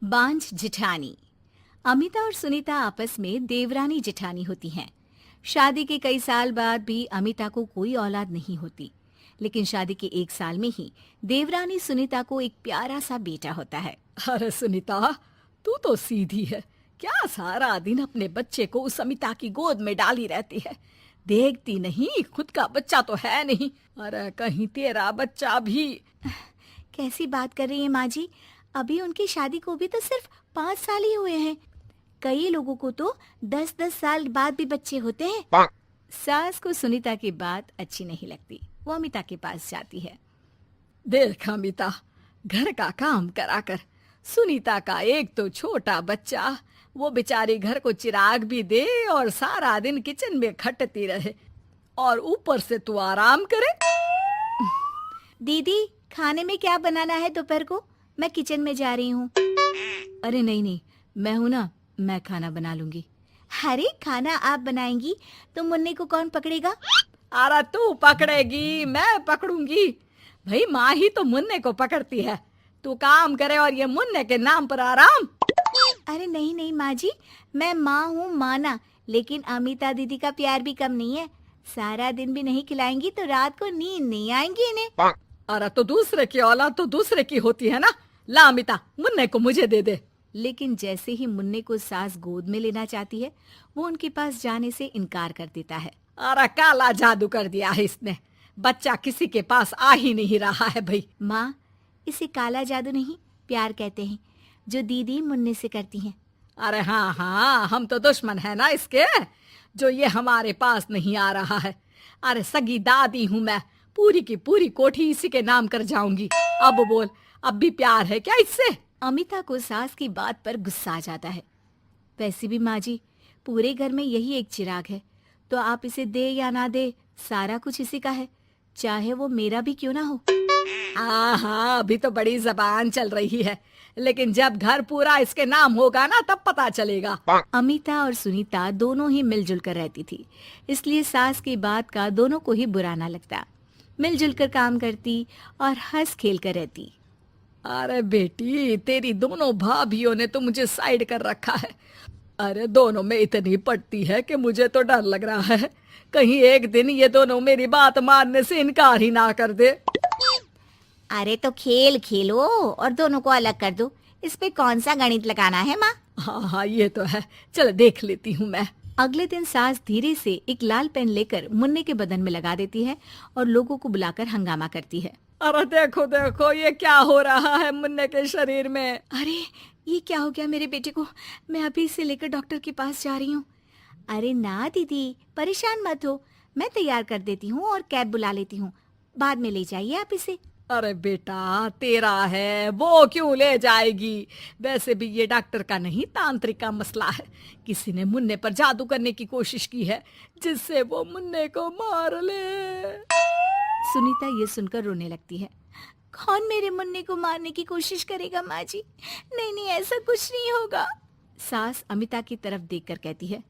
बांझ जिठानी। अमिता और सुनीता आपस में देवरानी जिठानी होती हैं। शादी के कई साल बाद भी अमिता को कोई औलाद नहीं होती, लेकिन शादी के 1 साल में ही देवरानी सुनीता को एक प्यारा सा बेटा होता है। अरे सुनीता, तू तो सीधी है। क्या सारा दिन अपने बच्चे को उस अमिता की गोद में डाली रहती है। देखती नहीं, खुद का बच्चा तो है नहीं। अरे कहीं तेरा बच्चा भी। कैसी बात कर रही है माँ जी? अभी उनकी शादी को भी तो सिर्फ 5 साल ही हुए हैं। कई लोगों को तो 10-10 साल बाद भी बच्चे होते हैं। सास को सुनीता की बात अच्छी नहीं लगती। वो अमिता के पास जाती है। देख अमिता, घर का काम करा कर। सुनीता का एक तो छोटा बच्चा, वो बेचारी घर को चिराग भी दे और सारा दिन किचन में खटती रहे, और ऊपर से तू आराम करे। दीदी, खाने में क्या बनाना है दोपहर को? मैं किचन में जा रही हूँ। अरे नहीं नहीं, मैं हूँ ना, मैं खाना बना लूंगी। अरे खाना आप बनाएंगी तो मुन्ने को कौन पकड़ेगा? अरे तू पकड़ेगी, मैं पकड़ूंगी। भाई माँ ही तो मुन्ने को पकड़ती है। तू काम करे और ये मुन्ने के नाम पर आराम। अरे नहीं नहीं माँ जी, मैं माँ हूँ माना, लेकिन अमिता दीदी का प्यार भी कम नहीं है। सारा दिन भी नहीं खिलाएंगी तो रात को नींद नहीं आएंगी इन्हें। अरे तो दूसरे की औलाद तो दूसरे की होती है ना। ला अमिता, मुन्ने को मुझे दे दे। लेकिन जैसे ही मुन्ने को सास गोद में लेना चाहती है, वो उनके पास जाने से इनकार कर देता है। अरे काला जादू कर दिया है इसने। बच्चा किसी के पास आ ही नहीं रहा है भाई। माँ, इसे काला जादू नहीं, प्यार कहते हैं, जो दीदी मुन्ने से करती हैं। अरे हाँ हाँ, हम तो दुश्मन है ना इसके, जो ये हमारे पास नहीं आ रहा है। अरे सगी दादी हूँ मैं, पूरी की पूरी कोठी इसी के नाम कर जाऊंगी। अब बोल, अब भी प्यार है क्या इससे? अमिता को सास की बात पर गुस्सा आ जाता है। वैसे भी माँ जी, पूरे घर में यही एक चिराग है, तो आप इसे दे या ना दे, सारा कुछ इसी का है, चाहे वो मेरा भी क्यों ना हो। हाँ हाँ, अभी तो बड़ी जबान चल रही है, लेकिन जब घर पूरा इसके नाम होगा ना, तब पता चलेगा। अमिता और सुनीता दोनों ही मिलजुल कर रहती थी, इसलिए सास की बात का दोनों को ही बुरा ना लगता। मिलजुल कर काम करती और हंस खेल कर रहती। अरे बेटी, तेरी दोनों भाभियों ने तो मुझे साइड कर रखा है। अरे दोनों में इतनी पड़ती है कि मुझे तो डर लग रहा है, कहीं एक दिन ये दोनों मेरी बात मानने से इनकार ही ना कर दे। अरे तो खेल खेलो और दोनों को अलग कर दो, इस पे कौन सा गणित लगाना है माँ? हाँ हाँ, ये तो है, चल देख लेती हूँ मैं। अगले दिन सास धीरे से एक लाल पेन लेकर मुन्ने के बदन में लगा देती है और लोगों को बुलाकर हंगामा करती है। अरे देखो देखो, ये क्या हो रहा है मुन्ने के शरीर में। अरे ये क्या हो गया मेरे बेटे को? मैं अभी इसे लेकर डॉक्टर के पास जा रही हूँ। अरे ना दीदी, परेशान मत हो, मैं तैयार कर देती हूँ और कैब बुला लेती हूँ, बाद में ले जाइए आप इसे। अरे बेटा, तेरा है, वो क्यों ले जाएगी? वैसे भी ये डॉक्टर का नहीं, तांत्रिक का मसला है। किसी ने मुन्ने पर जादू करने की कोशिश की है, जिससे वो मुन्ने को मार ले। सुनीता ये सुनकर रोने लगती है। कौन मेरे मुन्ने को मारने की कोशिश करेगा माँ जी? नहीं नहीं, ऐसा कुछ नहीं होगा। सास अमिता की तरफ देखकर कहती है।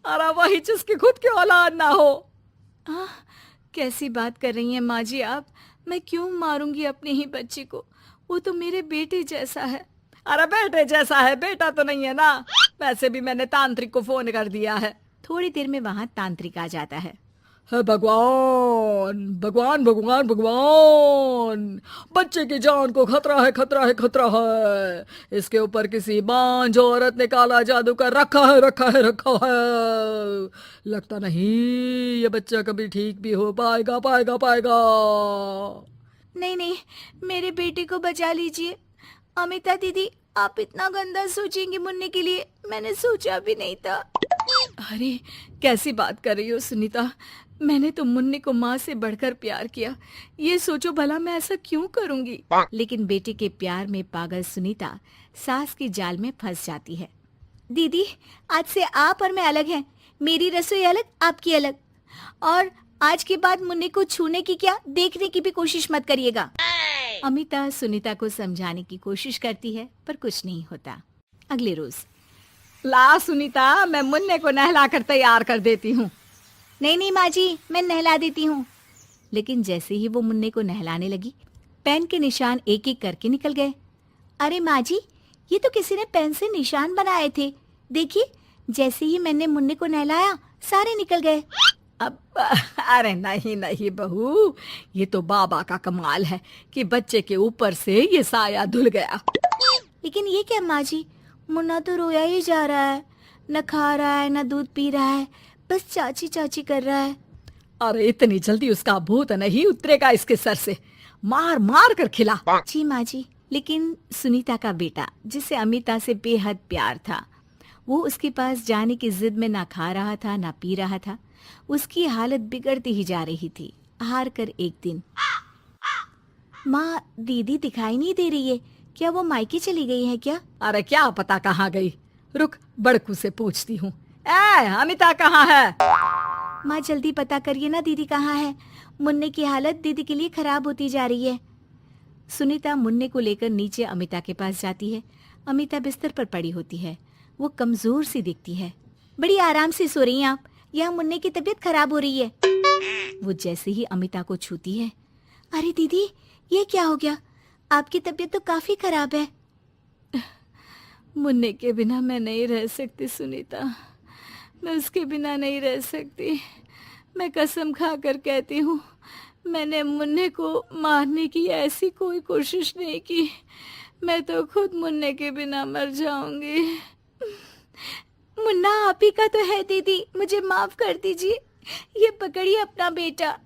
अरे वही जिसकी खुद की औलाद ना हो। कैसी बात कर रही हैं माँ जी आप? मैं क्यों मारूंगी अपने ही बच्चे को? वो तो मेरे बेटे जैसा है। अरे बेटे जैसा है, बेटा तो नहीं है ना। वैसे भी मैंने तांत्रिक को फोन कर दिया है। थोड़ी देर में वहाँ तांत्रिक आ जाता है। भगवान भगवान भगवान भगवान, बच्चे की जान को खतरा है, खतरा है, खतरा है। इसके ऊपर किसी बांझ औरत ने काला जादू कर रखा है, रखा है, रखा है। लगता नहीं ये बच्चा कभी ठीक भी हो पाएगा, पाएगा, पाएगा। नहीं नहीं, मेरे बेटे को बचा लीजिए। अमिता दीदी, आप इतना गंदा सोचेंगी मुन्ने के लिए, मैंने सोचा भी नहीं था। अरे कैसी बात कर रही हो सुनीता? मैंने तो मुन्ने को माँ से बढ़कर प्यार किया, ये सोचो भला मैं ऐसा क्यों करूंगी? लेकिन बेटे के प्यार में पागल सुनीता सास की जाल में फंस जाती है। दीदी, आज से आप और मैं अलग हैं, मेरी रसोई अलग, आपकी अलग, और आज के बाद मुन्ने को छूने की क्या, देखने की भी कोशिश मत करिएगा। अमिता सुनीता को समझाने की कोशिश करती है, पर कुछ नहीं होता। अगले रोज। ला सुनीता, मैं मुन्ने को नहला कर तैयार कर देती हूँ। नहीं नहीं माँ जी, मैं नहला देती हूँ। लेकिन जैसे ही वो मुन्ने को नहलाने लगी, पेन के निशान एक एक करके निकल गए। अरे माँ जी, ये तो किसी ने पेन से निशान बनाए थे। देखिए, जैसे ही मैंने मुन्ने को नहलाया सारे निकल गए। अब अरे नहीं नहीं बहू, ये तो बाबा का कमाल है कि बच्चे के ऊपर से ये साया धुल गया। लेकिन ये क्या माँ जी, मुन्ना तो रोया ही जा रहा है, न खा रहा है न दूध पी रहा है, बस चाची चाची कर रहा है। अरे इतनी जल्दी उसका भूत नहीं उतरेगा इसके सर से, मार मार कर खिला। जी माँ जी। लेकिन सुनीता का बेटा, जिसे अमिता से बेहद प्यार था, वो उसके पास जाने की जिद में ना खा रहा था ना पी रहा था। उसकी हालत बिगड़ती ही जा रही थी। हार कर एक दिन, माँ दीदी दिखाई नहीं दे रही है, क्या वो मायके चली गई है क्या? अरे क्या पता कहाँ गई, रुक बड़कू से पूछती हूँ। ए अमिता कहाँ है? माँ जल्दी पता करिए ना, दीदी कहाँ है? मुन्ने की हालत दीदी के लिए खराब होती जा रही है। सुनीता मुन्ने को लेकर नीचे अमिता के पास जाती है। अमिता बिस्तर पर पड़ी होती है। वो कमजोर सी दिखती है। बड़ी आराम से सो रही हैं आप, यहाँ मुन्ने की तबीयत खराब हो रही है। वो जैसे ही अमिता को छूती है, अरे दीदी ये क्या हो गया? आपकी तबीयत तो काफी खराब है। मुन्ने के बिना मैं नहीं रह सकती सुनीता, मैं उसके बिना नहीं रह सकती। मैं कसम खा कर कहती हूँ, मैंने मुन्ने को मारने की ऐसी कोई कोशिश नहीं की। मैं तो खुद मुन्ने के बिना मर जाऊंगी। मुन्ना आप ही का तो है दीदी, मुझे माफ कर दीजिए। ये पकड़िए अपना बेटा,